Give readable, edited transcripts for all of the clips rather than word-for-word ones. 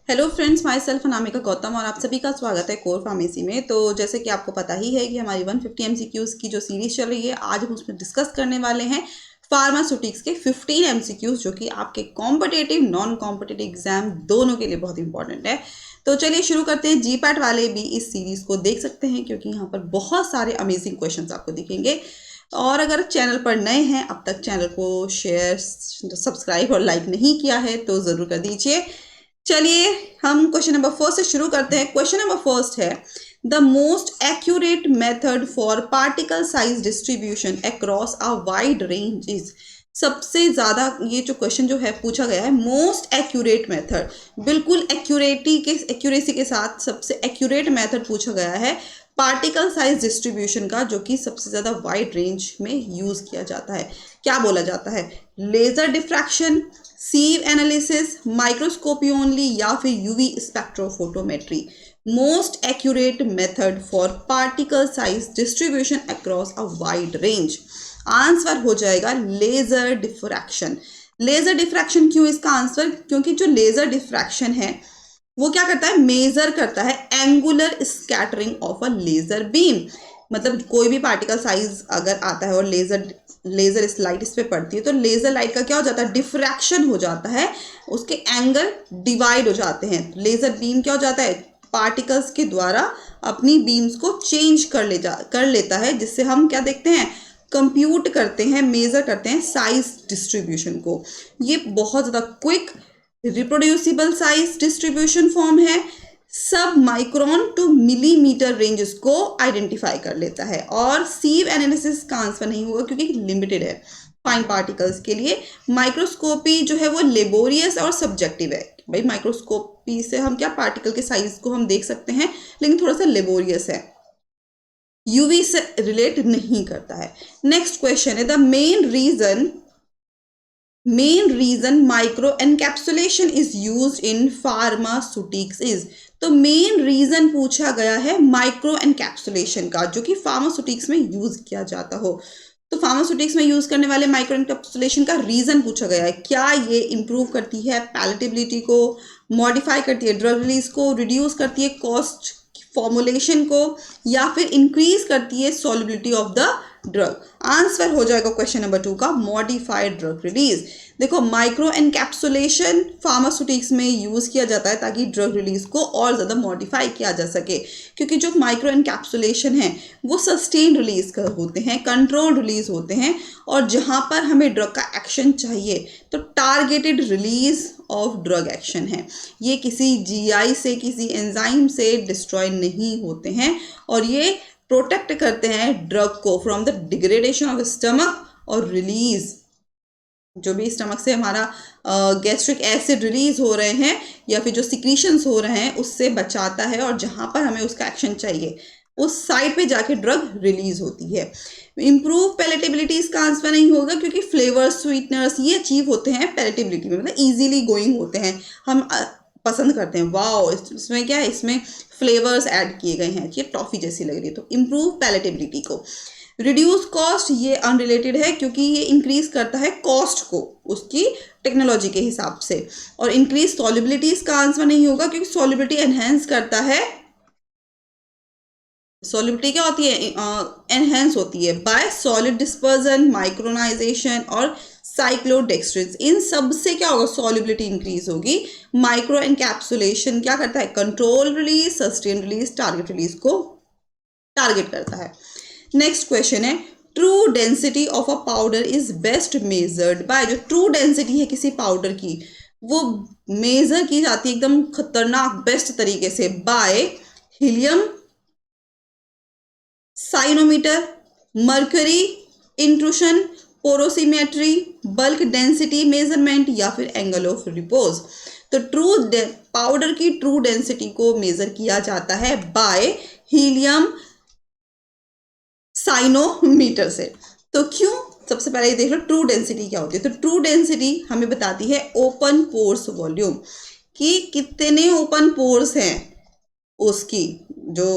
Hello friends, my self Anamika Gautam और आप सभी का स्वागत है कोर फार्मेसी में। तो जैसे कि आपको पता ही है कि हमारी 150 एमसीक्यूज़ की जो सीरीज चल रही है, आज हम उसमें डिस्कस करने वाले हैं फार्मास्यूटिक्स के 15 एमसीक्यूज़ जो कि आपके कॉम्पिटेटिव नॉन कॉम्पिटेटिव एग्जाम दोनों के लिए बहुत इंपॉर्टेंट है। तो चलिए शुरू करते हैं। जीपैट वाले भी इस सीरीज़ को देख सकते हैं क्योंकि यहाँ पर बहुत सारे अमेजिंग क्वेश्चन आपको दिखेंगे। और अगर चैनल पर नए हैं, अब तक चैनल को शेयर, सब्सक्राइब और लाइक नहीं किया है तो ज़रूर कर दीजिए। चलिए हम क्वेश्चन नंबर फर्स्ट से शुरू करते हैं। क्वेश्चन नंबर फर्स्ट है, the most accurate method for particle size distribution across a wide range is. सबसे ज्यादा ये जो क्वेश्चन जो है पूछा गया है, मोस्ट एक्यूरेट मेथड, बिल्कुल एक्यूरेसी के साथ सबसे एक्यूरेट मेथड पूछा गया है पार्टिकल साइज डिस्ट्रीब्यूशन का, जो कि सबसे ज्यादा वाइड रेंज में यूज किया जाता है। क्या बोला जाता है? Laser diffraction, sieve analysis, microscopy only या फिर UV spectrophotometry. Most accurate method for particle size distribution across a wide range. Answer हो जाएगा लेजर डिफ्रैक्शन। लेजर डिफ्रैक्शन क्यों इसका आंसर? क्योंकि जो लेजर डिफ्रैक्शन है वो क्या करता है? मेजर करता है angular scattering of a laser beam. मतलब कोई भी पार्टिकल साइज अगर आता है और लेजर इस लाइट इस पे पड़ती है तो लेजर लाइट का क्या हो जाता है? डिफ्रैक्शन हो जाता है, उसके एंगल डिवाइड हो जाते हैं। लेजर बीम क्या हो जाता है? पार्टिकल्स के द्वारा अपनी बीम्स को चेंज कर लेता है, जिससे हम क्या देखते हैं? कंप्यूट करते हैं, मेजर करते हैं साइज डिस्ट्रीब्यूशन को। ये बहुत ज़्यादा quick reproducible size distribution form है। सब माइक्रोन टू मिलीमीटर रेंजेस को आइडेंटिफाई कर लेता है। और सीव एनालिसिस का आंसर नहीं होगा क्योंकि लिमिटेड है फाइन पार्टिकल्स के लिए। माइक्रोस्कोपी जो है वो लेबोरियस और सब्जेक्टिव है। भाई माइक्रोस्कोपी से हम क्या पार्टिकल के साइज को हम देख सकते हैं, लेकिन थोड़ा सा लेबोरियस है, यूवी से रिलेट नहीं करता है। नेक्स्ट क्वेश्चन है, the main reason microencapsulation is used in pharmaceutics is. तो मेन रीजन पूछा गया है माइक्रो एनकैप्सुलेशन का, जो कि फार्मास्यूटिक्स में यूज किया जाता हो। तो फार्मास्यूटिक्स में यूज करने वाले माइक्रो एनकैप्सुलेशन का रीजन पूछा गया है। क्या ये इंप्रूव करती है पैलेटेबिलिटी को, मॉडिफाई करती है ड्रग रिलीज को, रिड्यूस करती है कॉस्ट फॉर्मुलेशन को, या फिर इंक्रीज करती है solubility of the drug? Answer हो जाएगा क्वेश्चन नंबर 2 का मॉडिफाइड ड्रग रिलीज। देखो माइक्रो एनकैप्सुलेशन फार्मास्यूटिक्स में यूज किया जाता है ताकि ड्रग रिलीज को और ज्यादा मॉडिफाई किया जा सके, क्योंकि जो माइक्रो एनकैप्सुलेशन है वो सस्टेन रिलीज होते हैं, कंट्रोल रिलीज होते हैं, और जहां पर हमें ड्रग का एक्शन चाहिए तो targeted release of drug action है। ये किसी जीआई से, किसी एंजाइम से डिस्ट्रॉय नहीं होते हैं, और ये प्रोटेक्ट करते हैं ड्रग को from the degradation of stomach और रिलीज, जो भी स्टमक से हमारा गैस्ट्रिक एसिड रिलीज हो रहे हैं या फिर जो सिक्रीशंस हो रहे हैं उससे बचाता है, और जहां पर हमें उसका एक्शन चाहिए उस साइड पे जाके ड्रग रिलीज होती है। इंप्रूव पैलेटेबिलिटी इसका आंसर नहीं होगा, क्योंकि फ्लेवर्स, स्वीटनर्स ये अचीव होते हैं पैलेटेबिलिटी में, मतलब इजीली गोइंग होते हैं, हम पसंद करते हैं, वाओ इसमें क्या है, इसमें फ्लेवर्स ऐड किए गए हैं, ये टॉफी जैसी लग रही है, तो इंप्रूव पैलेटेबिलिटी को। रिड्यूस कॉस्ट ये अनरिलेटेड है, क्योंकि ये इंक्रीज करता है कॉस्ट को उसकी टेक्नोलॉजी के हिसाब से। और इंक्रीज सॉल्युबिलिटी इसका आंसर नहीं होगा, क्योंकि सॉल्युबिलिटी एनहेंस करता है। सॉल्युबिलिटी क्या होती है? एनहेंस होती है बाय सॉलिड डिस्पर्जन, माइक्रोनाइजेशन और साइक्लोडेक्स्ट्रिन। इन सब से क्या होगा? सॉल्युबिलिटी इंक्रीज होगी। माइक्रो एनकैप्सुलेशन क्या करता है? Control release, sustain release, target release को टारगेट करता है। नेक्स्ट क्वेश्चन है, true density of a powder is best measured by. जो ट्रू डेंसिटी है किसी पाउडर की वो मेजर की जाती है एकदम खतरनाक बेस्ट तरीके से by helium, pycnometer, mercury intrusion, porosimetry, bulk density measurement, या फिर एंगल ऑफ रिपोज। तो पाउडर की ट्रू डेंसिटी को मेजर किया जाता है बाय हीलियम, साइनोमीटर से। तो क्यों? सबसे पहले ये देख लो ट्रू डेंसिटी क्या होती है। तो ट्रू डेंसिटी हमें बताती है ओपन पोर्स वॉल्यूम, कि कितने ओपन पोर्स हैं उसकी, जो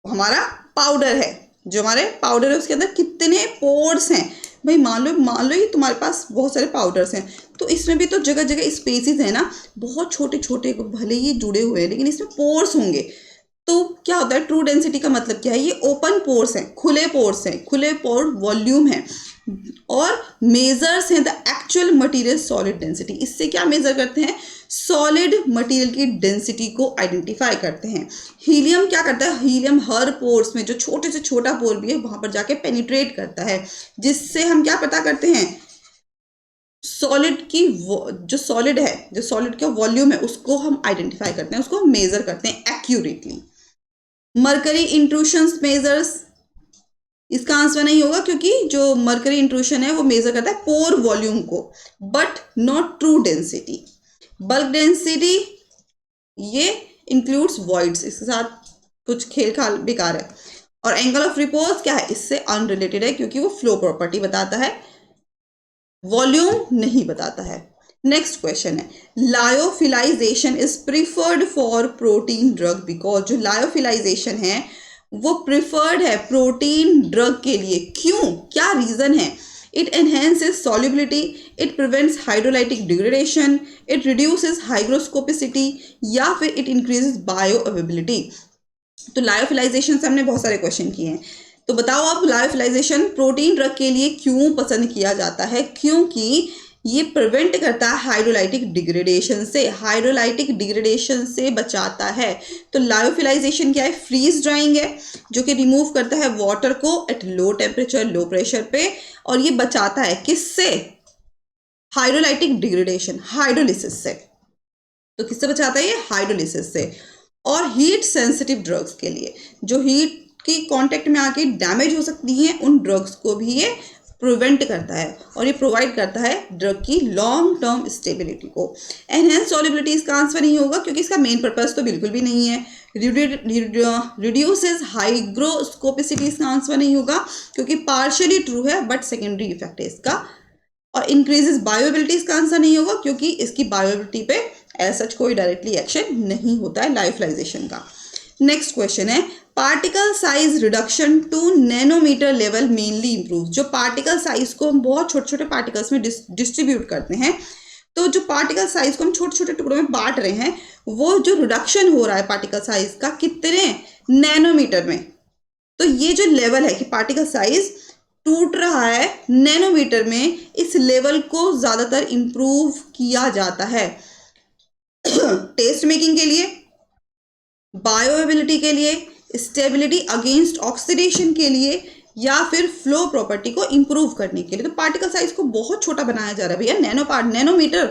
हमारा पाउडर है, जो हमारे पाउडर है उसके अंदर कितने पोर्स हैं, भाई मान लो ये तुम्हारे पास बहुत सारे पाउडर्स हैं, तो इसमें भी तो जगह जगह स्पेसेस है ना, बहुत छोटे छोटे, भले ही जुड़े हुए हैं लेकिन इसमें पोर्स होंगे। तो क्या होता है, ट्रू डेंसिटी का मतलब क्या है, ये ओपन पोर्स हैं, खुले पोर्स हैं, खुले पोर वॉल्यूम है। और मेजर्स हैं the actual material solid density, इससे क्या मेजर करते हैं, सॉलिड मटेरियल की डेंसिटी को आइडेंटिफाई करते हैं। हीलियम क्या करता है, हीलियम हर पोर्स में, जो छोटे से छोटा पोर भी है वहां पर जाके पेनिट्रेट करता है, जिससे हम क्या पता करते हैं, सॉलिड की जो सॉलिड है, जो सॉलिड का वॉल्यूम है उसको हम आइडेंटिफाई करते हैं, उसको हम मेजर करते हैं एक्यूरेटली। मरकरी इंट्रूशन मेजर्स, इसका आंसर नहीं होगा क्योंकि जो मरकरी इंट्रूशन है वो मेजर करता है पोर वॉल्यूम को, but not true density. Bulk density ये इंक्लूड्स वॉइड्स, इसके साथ कुछ खेल खाल बेकार है। और एंगल ऑफ रिपोज क्या है, इससे अनरिलेटेड है क्योंकि वो फ्लो प्रॉपर्टी बताता है, वॉल्यूम नहीं बताता है। नेक्स्ट क्वेश्चन है, lyophilization is preferred for protein drug because, जो लायोफिलाइजेशन है वो प्रिफर्ड है प्रोटीन ड्रग के लिए, क्यों, क्या रीजन है, it enhances solubility, it prevents hydrolytic degradation, it reduces hygroscopicity, या फिर इट इंक्रीजेस बायो अवेबिलिटी। तो लायोफिलाइजेशन से हमने बहुत सारे क्वेश्चन किए हैं, तो बताओ आप लायोफिलाइजेशन प्रोटीन ड्रग के लिए क्यों पसंद किया जाता है, क्योंकि ये प्रिवेंट करता है हाइड्रोलाइटिक डिग्रेडेशन से, हाइड्रोलाइटिक डिग्रेडेशन से बचाता है। तो लायोफिलाइजेशन क्या है, फ्रीज ड्राइंग है जो कि रिमूव करता है वाटर को at low temperature, low pressure पे, और ये बचाता है किससे, हाइड्रोलाइटिक डिग्रेडेशन, हाइड्रोलिसिस से। तो किससे बचाता है ये, हाइड्रोलिसिस से। और हीट सेंसिटिव ड्रग्स के लिए, जो हीट की कांटेक्ट में आके डैमेज हो सकती हैं, उन ड्रग्स को भी ये प्रिवेंट करता है, और ये प्रोवाइड करता है ड्रग की लॉन्ग टर्म स्टेबिलिटी को। एनहेंस सॉल्युबिलिटी इसका आंसर नहीं होगा क्योंकि इसका मेन पर्पस तो बिल्कुल भी नहीं है। रिड्यूसेस हाइग्रोस्कोपिसिटी इसका आंसर नहीं होगा क्योंकि पार्शियली ट्रू है बट सेकेंडरी इफेक्ट है इसका। और इंक्रीजेस बायोएबिलिटी इसका आंसर नहीं होगा क्योंकि इसकी बायोएबिलिटी पे एज सच कोई डायरेक्टली एक्शन नहीं होता है लायोफिलाइजेशन का। नेक्स्ट क्वेश्चन है, particle size reduction to nanometre level mainly improve, जो पार्टिकल साइज को हम बहुत छोटे छोटे पार्टिकल्स में डिस्ट्रीब्यूट करते हैं, तो जो पार्टिकल साइज को हम छोटे छोटे टुकड़ों में बांट रहे हैं, वो जो रिडक्शन हो रहा है पार्टिकल साइज का कितने नैनोमीटर में, तो ये जो लेवल है कि पार्टिकल साइज टूट रहा है नैनोमीटर में, इस लेवल को ज्यादातर इंप्रूव किया जाता है टेस्ट मेकिंग के लिए, बायोएबिलिटी के लिए, स्टेबिलिटी अगेंस्ट ऑक्सीडेशन के लिए, या फिर फ्लो प्रॉपर्टी को इंप्रूव करने के लिए। तो पार्टिकल साइज को बहुत छोटा बनाया जा रहा है भैया, नैनोमीटर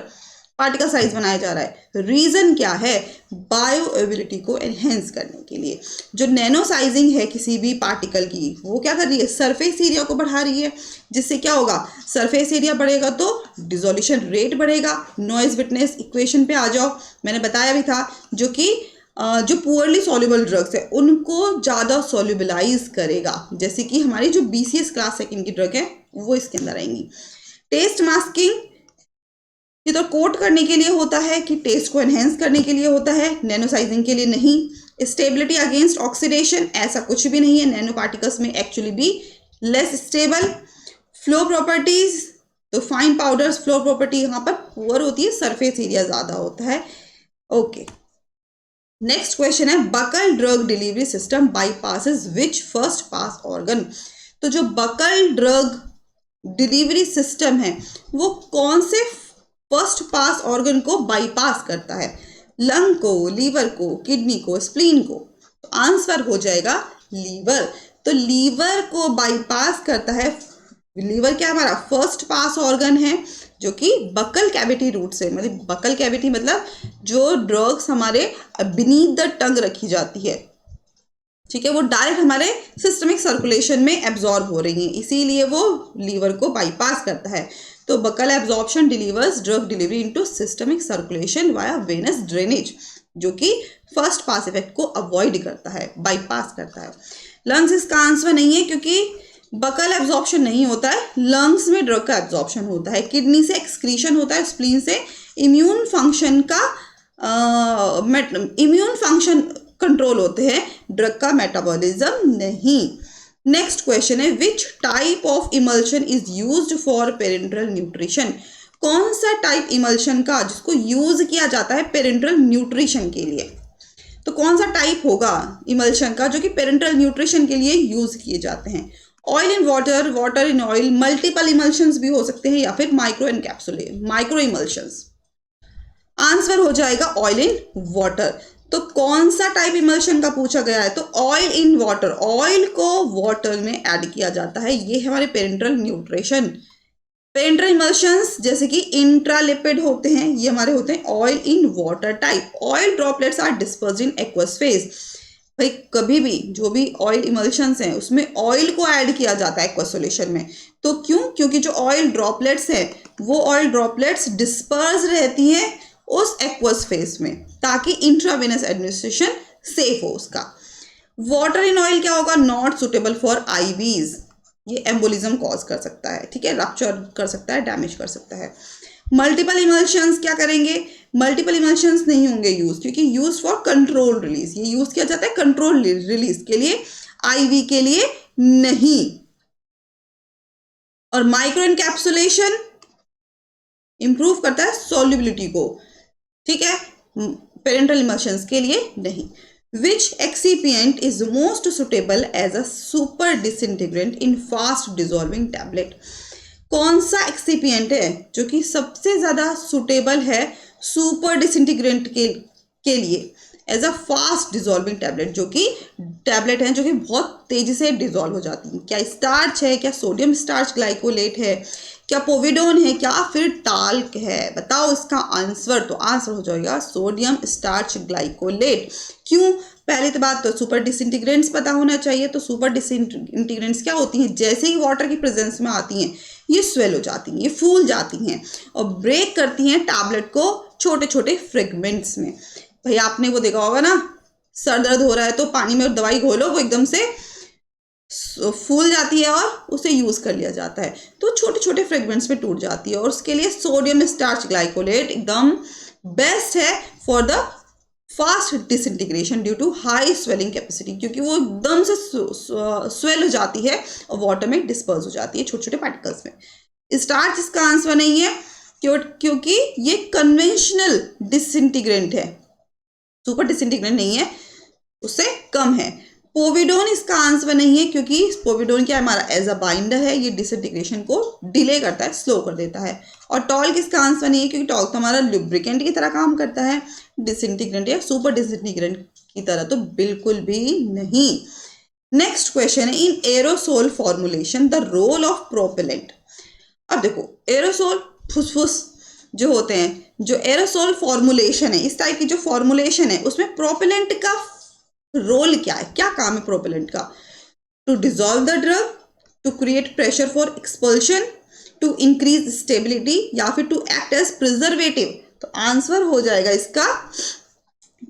पार्टिकल साइज बनाया जा रहा है। रीजन क्या है, बायोएबिलिटी को एनहेंस करने के लिए। जो नैनो साइजिंग है किसी भी पार्टिकल की, वो क्या कर रही है, सरफेस एरिया को बढ़ा रही है, जिससे क्या होगा, सरफेस एरिया बढ़ेगा तो डिसोल्यूशन रेट बढ़ेगा। नॉइज विटनेस इक्वेशन पे आ जाओ, मैंने बताया भी था, जो कि जो पुअरली सॉल्युबल ड्रग्स है उनको ज़्यादा सॉल्युबलाइज करेगा, जैसे कि हमारी जो BCS क्लास सेकेंड की ड्रग है वो इसके अंदर आएंगी। टेस्ट मास्किंग ये तो कोट करने के लिए होता है कि टेस्ट को एनहेंस करने के लिए होता है, नैनो साइजिंग के लिए नहीं। स्टेबिलिटी अगेंस्ट ऑक्सीडेशन ऐसा कुछ भी नहीं है, नैनो पार्टिकल्स में एक्चुअली भी लेस स्टेबल। फ्लो प्रॉपर्टीज, तो फाइन पाउडर्स फ्लो प्रॉपर्टी यहाँ पर पुअर होती है, सरफेस एरिया ज़्यादा होता है। ओके, नेक्स्ट क्वेश्चन है, buccal drug delivery system bypasses which first pass organ. तो जो बकल ड्रग डिलीवरी सिस्टम है वो कौन से फर्स्ट पास ऑर्गन को बाईपास करता है, लंग को, लीवर को, किडनी को, स्प्लीन को। तो आंसर हो जाएगा लीवर। तो लीवर को बाईपास करता है, लीवर क्या हमारा फर्स्ट पास ऑर्गन है, जो कि बकल कैविटी रूट से, मतलब बकल कैविटी मतलब जो ड्रग्स हमारे बीनीथ द टंग रखी जाती है, ठीक है, वो डायरेक्ट हमारे सिस्टमिक सर्कुलेशन में एब्जॉर्ब हो रही हैं, इसीलिए वो लीवर को बाईपास करता है। तो buccal absorption delivers drug delivery into systemic circulation via venous drainage, जो कि फर्स्ट पास इफेक्ट को अवॉइड करता है, बाईपास करता है। लंग्स इसका आंसर नहीं है क्योंकि बकल एब्जॉर्प्शन नहीं होता है, लंग्स में ड्रग का एब्जॉर्प्शन होता है, किडनी से एक्सक्रीशन होता है, स्प्लीन से इम्यून फंक्शन कंट्रोल होते हैं, ड्रग का मेटाबॉलिज्म नहीं। नेक्स्ट क्वेश्चन है which type of emulsion is used for parental nutrition. कौन सा टाइप इमल्शन का जिसको यूज किया जाता है पेरेंटल न्यूट्रिशन के लिए, तो कौन सा टाइप होगा इमल्शन का जो कि पेरेंटल न्यूट्रिशन के लिए यूज किए जाते हैं। Oil in water, water in oil, multiple emulsions भी हो सकते हैं या फिर micro encapsulate, micro emulsions. Answer हो जाएगा ऑयल इन वाटर। तो कौन सा टाइप इमल्शन का पूछा गया है, तो ऑयल इन वाटर, ऑयल को वाटर में ऐड किया जाता है, ये है हमारे पेरेंटल न्यूट्रिशन। पेरेंटल इमल्शंस जैसे कि इंट्रालिपिड होते हैं, ये हमारे होते हैं oil in water type. Oil droplets are dispersed in aqueous phase. भाई कभी भी जो भी ऑयल इमल्शंस हैं उसमें ऑयल को ऐड किया जाता है एक्वस सॉल्यूशन में। तो क्यों? क्योंकि जो ऑयल ड्रॉपलेट्स हैं वो ऑयल ड्रॉपलेट्स डिस्पर्स रहती हैं उस एक्वस फेज में ताकि इंट्रावेनस एडमिनिस्ट्रेशन सेफ हो उसका। वाटर इन ऑयल क्या होगा? नॉट सुटेबल फॉर आईवीज, ये एम्बोलिज्म कॉज कर सकता है, ठीक है, रप्चर कर सकता है, डैमेज कर सकता है। मल्टीपल इमल्शंस क्या करेंगे? मल्टीपल इमल्शंस नहीं होंगे यूज, क्योंकि यूज फॉर कंट्रोल रिलीज, ये यूज किया जाता है कंट्रोल रिलीज के लिए, आईवी के लिए नहीं। और माइक्रो एनकैप्सुलेशन इंप्रूव करता है सॉल्युबिलिटी को, ठीक है, पेरेंटल इमल्शंस के लिए नहीं। Which excipient is most suitable as a super disintegrant in fast dissolving tablet? कौन सा एक्सीपियंट है जो कि सबसे ज्यादा सुटेबल है सुपर डिसइंटीग्रेंट के लिए as a fast dissolving tablet, जो कि टैबलेट हैं जो कि बहुत तेजी से डिजोल्व हो जाती हैं? क्या स्टार्च है, क्या सोडियम स्टार्च ग्लाइकोलेट है, क्या पोविडोन है, क्या फिर टाल्क है? बताओ इसका आंसर। तो आंसर हो जाएगा सोडियम स्टार्च ग्लाइकोलेट। क्यों? पहली तो बात तो सुपर डिसइंटीग्रेंट्स पता होना चाहिए। तो सुपर डिसइंटीग्रेंट्स क्या होती हैं? जैसे ही वाटर की प्रेजेंस में आती हैं ये स्वेल हो जाती हैं, ये फूल जाती हैं और ब्रेक करती हैं टैबलेट को छोटे छोटे फ्रेगमेंट्स में। भाई आपने वो देखा होगा ना, सर दर्द हो रहा है तो पानी में दवाई घोलो, वो एकदम से फूल जाती है और उसे यूज कर लिया जाता है, तो छोटे छोटे फ्रेगमेंट्स में टूट जाती है। और उसके लिए सोडियम स्टार्च ग्लाइकोलेट एकदम बेस्ट है for the fast disintegration due to high swelling capacity, क्योंकि वो एकदम से स्वेल हो जाती है और वाटर में डिस्पर्स हो जाती है छोटे छोटे पार्टिकल्स में। स्टार्च इसका आंसर नहीं है क्योंकि ये कन्वेंशनल डिसइंटीग्रेंट है, सुपर डिसइंटीग्रेंट नहीं है, उससे कम है। पोविडोन इसका आंसर नहीं है क्योंकि पोविडोन क्या हमारा एज अ बाइंडर है, ये डिसइंटीग्रेशन को डिले करता है, स्लो कर देता है। और टॉल्क इसका आंसर नहीं है क्योंकि टॉल्क तो हमारा लुब्रिकेंट की तरह काम करता है, डिसइंटीग्रेंट या सुपर डिसइंटीग्रेंट की तरह तो बिल्कुल भी नहीं। नेक्स्ट क्वेश्चन है in aerosol formulation the role of propellant. अब देखो एरोसोल फुसफुस जो होते हैं, जो एरोसोल फॉर्मुलेशन है, इस टाइप की जो फॉर्मुलेशन है उसमें प्रोपेलेंट का रोल क्या है, क्या काम है प्रोपेलेंट का? To dissolve the drug, to create pressure for expulsion, to increase stability या फिर टू एक्ट एज प्रिजर्वेटिव। तो आंसर हो जाएगा इसका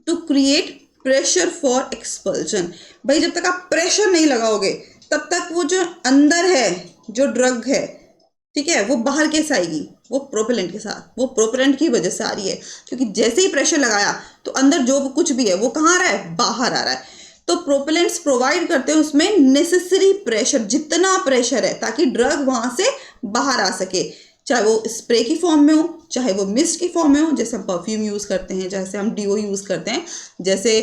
to create pressure for expulsion. भाई जब तक आप प्रेशर नहीं लगाओगे तब तक वो जो अंदर है जो ड्रग है, ठीक है, वो बाहर कैसे आएगी? वो प्रोपेलेंट के साथ, वो प्रोपेलेंट की वजह से आ रही है, क्योंकि जैसे ही प्रेशर लगाया तो अंदर जो कुछ भी है वो कहाँ आ रहा है? बाहर आ रहा है। तो प्रोपेलेंट्स प्रोवाइड करते हैं उसमें नेसेसरी प्रेशर, जितना प्रेशर है ताकि ड्रग वहां से बाहर आ सके, चाहे वो स्प्रे की फॉर्म में हो, चाहे वो मिस्ट की फॉर्म में हो, जैसे हम परफ्यूम यूज करते हैं, जैसे हम डीओ यूज करते हैं, जैसे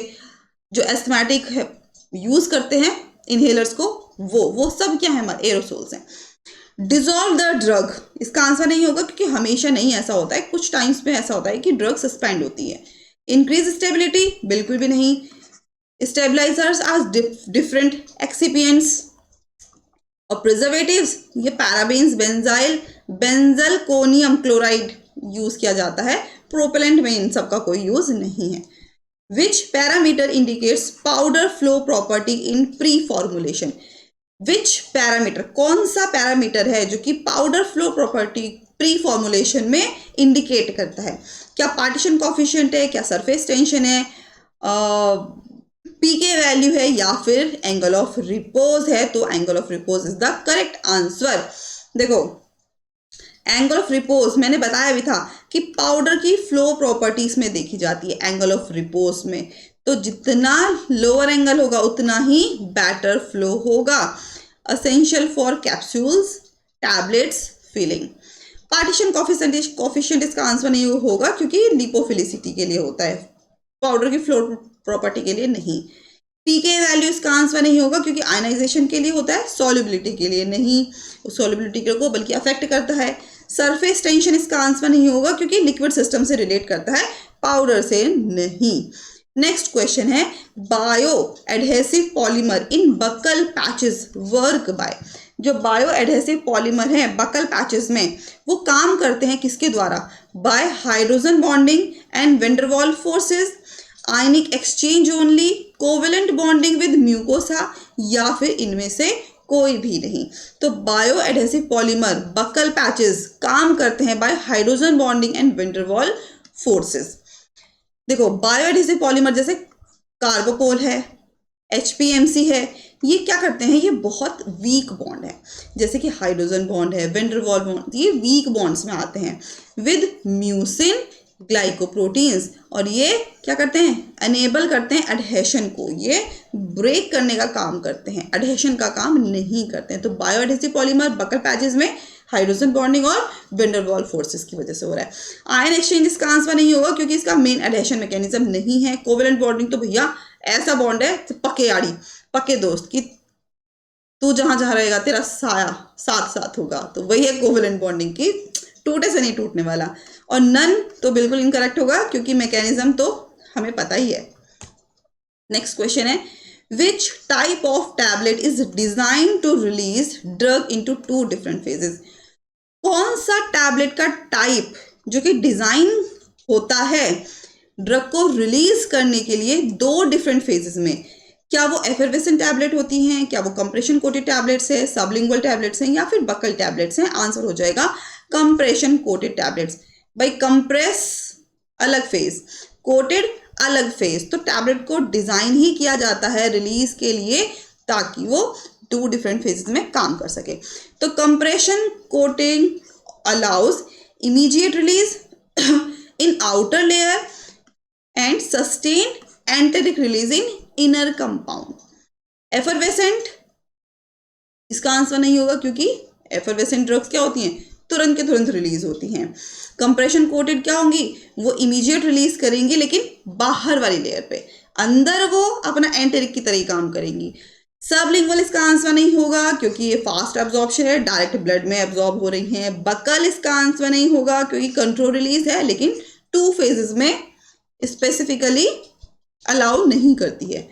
जो एस्थमेटिक यूज करते हैं इनहेलर्स को, वो सब क्या है? हमारे एरोसोल्स हैं। डिजोल्व द ड्रग इसका आंसर नहीं होगा क्योंकि हमेशा नहीं ऐसा होता है, कुछ टाइम्स में ऐसा होता है कि ड्रग सस्पेंड होती है। इंक्रीज स्टेबिलिटी बिल्कुल भी नहीं। Stabilizers are different excipients. और प्रिजर्वेटिव्स ये parabens, benzyl, benzalkonium chloride use किया जाता है, प्रोपेलेंट में इन सब का कोई यूज नहीं है। Which parameter indicates powder flow property in pre formulation? Which parameter, कौन सा पैरामीटर है जो कि powder flow property pre formulation में इंडिकेट करता है? क्या पार्टीशन कॉफिशिएंट है, क्या सरफेस टेंशन है, पीके वैल्यू है या फिर एंगल ऑफ रिपोज है? तो angle of repose is the correct answer. देखो एंगल ऑफ रिपोज मैंने बताया भी था कि पाउडर की फ्लो प्रॉपर्टीज में देखी जाती है एंगल ऑफ रिपोज में, तो जितना लोअर एंगल होगा उतना ही बेटर फ्लो होगा। essential for capsules, tablets, filling. Partition coefficient इसका आंसर नहीं होगा क्योंकि लिपोफिलिसिटी के लिए होता है, पाउडर की फ्लोर प्रॉपर्टी के लिए नहीं. पीके वैल्यू इसका आंसर नहीं होगा क्योंकि आयनाइजेशन के लिए होता है, सॉल्युबिलिटी के लिए नहीं, सॉल्युबिलिटी को बल्कि अफेक्ट करता है. सरफेस टेंशन इसका आंसर नहीं होगा क्योंकि लिक्विड सिस्टम से रिलेट करता है, पाउडर से नहीं. नेक्स्ट क्वेश्चन है bio adhesive polymer in buccal patches work by. जो बायो एडहेसिव पॉलीमर है बकल पैचेस में, वो काम करते हैं किसके द्वारा? By hydrogen bonding and van der Waals forces, ionic exchange only, covalent bonding with mucosa, या फिर इनमें से कोई भी नहीं. तो bio adhesive polymer buccal patches काम करते हैं by hydrogen bonding and van der Waals forces. देखो बायो एडहेसिव पॉलीमर जैसे कार्बोकोल है, HPMC है, ये क्या करते हैं? ये बहुत वीक बॉन्ड है, जैसे कि हाइड्रोजन बॉन्ड है, वैन डर वाल्स बॉन्ड, ये वीक बॉन्ड्स में आते हैं विद म्यूसिन ग्लाइकोप्रोटीन्स, और ये क्या करते हैं? अनेबल करते हैं एडहेशन को, ये ब्रेक करने का काम करते हैं, एडहेशन का काम नहीं करते हैं. तो bio adhesive polymer buccal patches में हाइड्रोजन बॉन्डिंग और वैन डर वाल्स फोर्सेस की वजह से हो रहा है. आयन एक्सचेंज इसका आंसर नहीं होगा क्योंकि इसका मेन एडहेशन मैकेनिज्म नहीं है. कोवेलेंट बॉन्डिंग तो भैया ऐसा बॉन्ड है पक्के यारी, पक्के दोस्त की तू जहां जहां रहेगा तेरा साया साथ साथ होगा, तो वही है कोवेलेंट बॉन्डिंग की, टूटे से नहीं टूटने वाला. और नन तो बिल्कुल इनकरेक्ट होगा क्योंकि मैकेनिज्म तो हमें पता ही है. नेक्स्ट क्वेश्चन है which type of tablet is design to release drug into 2 different phases. कौन सा टैबलेट का टाइप जो कि डिजाइन होता है ड्रग को रिलीज करने के लिए 2 डिफरेंट फेजेस में? क्या वो एफरवेसेंट टैबलेट होती हैं, क्या वो कंप्रेशन कोटेड टैबलेट्स है, सबलिंगुअल टैबलेट्स हैं, या फिर बकल टैबलेट्स हैं? आंसर हो जाएगा कंप्रेशन कोटेड टैबलेट्स. भाई कंप्रेस अलग फेज, कोटेड अलग फेज, तो टैबलेट को डिजाइन ही किया जाता है रिलीज के लिए ताकि वो 2 डिफरेंट फेजेस में काम कर सके. तो compression coating allows immediate release in outer layer and sustain enteric release in inner compound. Effervescent इसका आंसर नहीं होगा क्योंकि एफरवेसेंट ड्रग्स क्या होती हैं? तुरंत के तुरंत रिलीज होती हैं. कंप्रेशन कोटेड क्या होंगी? वो इमीडिएट रिलीज करेंगी लेकिन बाहर वाली लेयर पे, अंदर वो अपना एंटेरिक की तरह ही काम करेंगी. सबलिंगुअल इसका आंसर नहीं होगा क्योंकि ये फास्ट एब्जॉर्प्शन है, डायरेक्ट ब्लड में एब्जॉर्ब हो रही हैं. बकल इसका आंसर नहीं होगा क्योंकि कंट्रोल रिलीज है लेकिन 2 फेजेस में स्पेसिफिकली अलाउ नहीं करती है.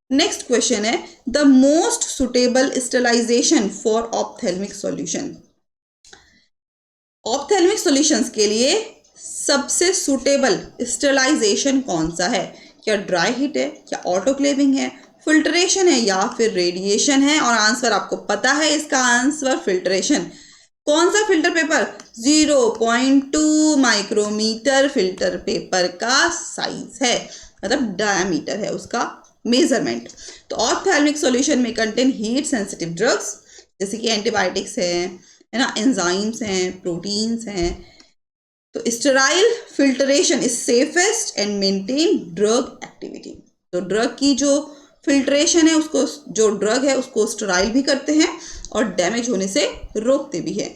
नेक्स्ट क्वेश्चन है the most suitable sterilization for ophthalmic solution. Ophthalmic solutions के लिए सबसे सुटेबल स्टेरिलाइजेशन कौन सा है? क्या ड्राई हीट है, क्या ऑटोक्लेविंग है, फिल्ट्रेशन है, या फिर रेडिएशन है? और आंसर आपको पता है, इसका आंसर फिल्ट्रेशन. कौन सा filter paper? 0.2 micrometre filter paper का साइज है, मतलब डायमीटर है उसका मेजरमेंट. तो ऑप्थेल्मिक सॉल्यूशन में कंटेन हीट सेंसिटिव ड्रग्स जैसे कि एंटीबायोटिक्स है ना, एंजाइम्स हैं, प्रोटीन्स हैं. तो sterile filtration is safest and maintain drug activity. तो ड्रग की जो फिल्ट्रेशन है उसको, जो ड्रग है उसको स्टेराइल भी करते हैं और डैमेज होने से रोकते भी है.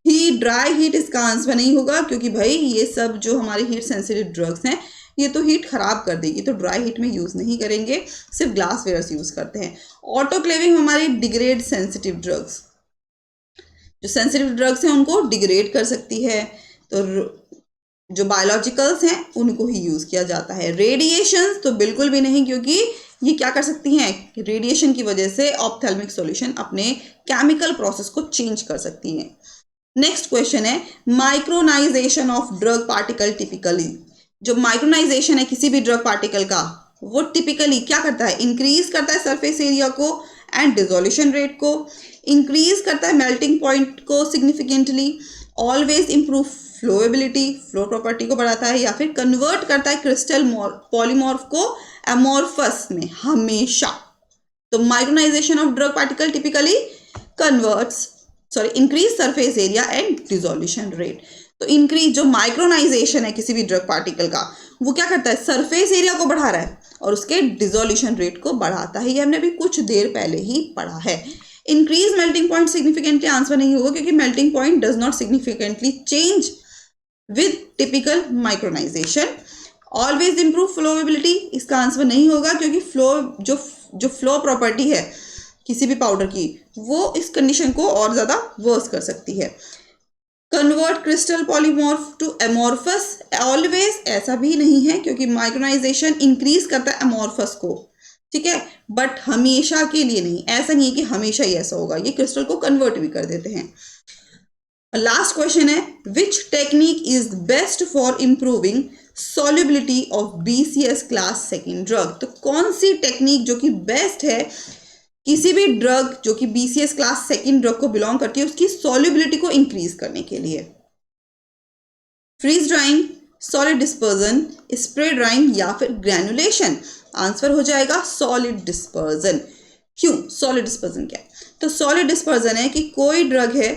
हीट, ड्राई हीट इसका आंसर नहीं होगा क्योंकि भाई ये सब जो हमारे हीट सेंसिटिव ड्रग्स हैं ये तो हीट खराब कर देगी, तो ड्राई हीट में यूज़ नहीं करेंगे, सिर्फ ग्लास वेयर्स यूज़ करते हैं. ऑटोक्लेविंग हमारी डिग्रेड सेंसिटिव ड्रग्स, जो सेंसिटिव ड्रग्स हैं उनको डिग्रेड कर सकती है, तो जो बायोलॉजिकल्स हैं उनको ही यूज़ किया जाता है. रेडिएशन तो बिल्कुल भी नहीं क्योंकि ये क्या कर सकती हैं? रेडिएशन की वजह से ऑप्थेल्मिक सॉल्यूशन अपने केमिकल प्रोसेस को चेंज कर सकती है. नेक्स्ट क्वेश्चन है micronization of drug particle typically. जो माइक्रोनाइजेशन है किसी भी ड्रग पार्टिकल का, वो टिपिकली क्या करता है? इंक्रीज करता है सरफेस एरिया को एंड डिसोल्यूशन रेट को, इंक्रीज करता है मेल्टिंग पॉइंट को significantly, always improve flowability, flow property को बढ़ाता है, या फिर कन्वर्ट करता है क्रिस्टल पॉलीमॉर्फ को एमॉर्फस में हमेशा. तो micronization of drug particle typically increase surface area and dissolution rate. तो इंक्रीज जो माइक्रोनाइजेशन है किसी भी ड्रग पार्टिकल का, वो क्या करता है? सरफेस एरिया को बढ़ा रहा है और उसके डिसोल्यूशन रेट को बढ़ाता है. ये हमने अभी कुछ देर पहले ही पढ़ा है. Increase melting point significantly answer नहीं होगा क्योंकि melting point does not significantly change with typical micronization. Always improve flowability, इसका आंसर नहीं होगा क्योंकि फ्लो जो फ्लो प्रॉपर्टी है किसी भी पाउडर की वो इस कंडीशन को और ज़्यादा वर्स कर सकती है। Convert crystal polymorph to amorphous, always ऐसा भी नहीं है क्योंकि माइक्रोनाइजेशन इंक्रीज करता है एमॉर्फस को, ठीक है, बट हमेशा के लिए नहीं, ऐसा नहीं है कि हमेशा ही ऐसा होगा, ये क्रिस्टल को कन्वर्ट भी कर देते हैं। लास्ट क्वेश्चन है, which technique is best for improving solubility of BCS class second drug, तो कौन सी टेक्निक जो कि बेस्ट है किसी भी ड्रग जो कि BCS क्लास सेकेंड ड्रग को बिलोंग करती है उसकी सॉल्युबिलिटी को इंक्रीज करने के लिए? Freeze drying, solid dispersion, spray drying या फिर ग्रैनुलेशन? आंसर हो जाएगा सॉलिड डिस्पर्जन। क्यों सॉलिड डिस्पर्जन? क्या है? तो सॉलिड डिस्पर्जन है कि कोई ड्रग है,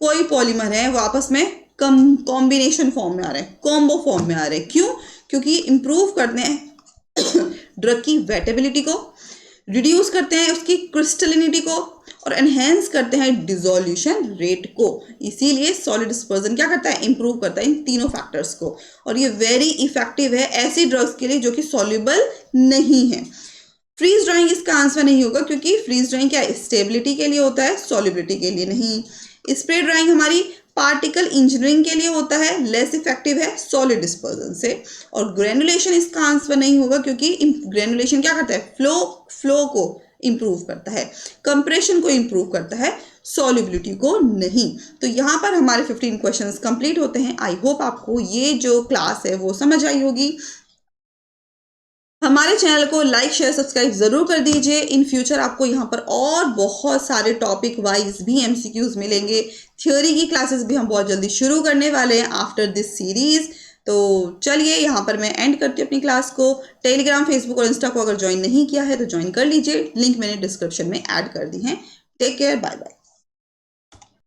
कोई पॉलीमर है, वो आपस में कॉम्बिनेशन फॉर्म में आ रहे हैं, कॉम्बो फॉर्म में आ रहे हैं। क्यों? क्योंकि इंप्रूव करते हैं ड्रग की वेटेबिलिटी को, रिड्यूस करते हैं उसकी क्रिस्टलिनिटी को और एनहेंस करते हैं डिसोल्यूशन रेट को। इसीलिए सॉलिड डिस्पर्जन क्या करता है? इंप्रूव करता है इन तीनों फैक्टर्स को, और ये वेरी इफेक्टिव है ऐसी ड्रग्स के लिए जो कि सॉल्युबल नहीं है। फ्रीज ड्राइंग इसका आंसर नहीं होगा क्योंकि फ्रीज ड्राइंग क्या स्टेबिलिटी के लिए होता है, सॉल्युबिलिटी के लिए नहीं। स्प्रे ड्राइंग हमारी पार्टिकल इंजीनियरिंग के लिए होता है, लेस इफेक्टिव है सॉलिड डिस्पर्जन से। और ग्रेनुलेशन इसका आंसर नहीं होगा क्योंकि ग्रेनुलेशन क्या करता है? फ्लो को इंप्रूव करता है, कंप्रेशन को इंप्रूव करता है, सॉल्युबिलिटी को नहीं। तो यहाँ पर हमारे 15 क्वेश्चंस कंप्लीट होते हैं। आई होप आपको ये जो क्लास है वो समझ आई होगी। हमारे चैनल को लाइक शेयर सब्सक्राइब जरूर कर दीजिए। इन फ्यूचर आपको यहाँ पर और बहुत सारे टॉपिक वाइज भी MCQs मिलेंगे। थ्योरी की क्लासेस भी हम बहुत जल्दी शुरू करने वाले हैं आफ्टर दिस सीरीज। तो चलिए यहाँ पर मैं एंड करती हूँ अपनी क्लास को। टेलीग्राम, फेसबुक और इंस्टा को अगर ज्वाइन नहीं किया है तो ज्वाइन कर लीजिए, लिंक मैंने डिस्क्रिप्शन में ऐड कर दी है। Take care, bye bye.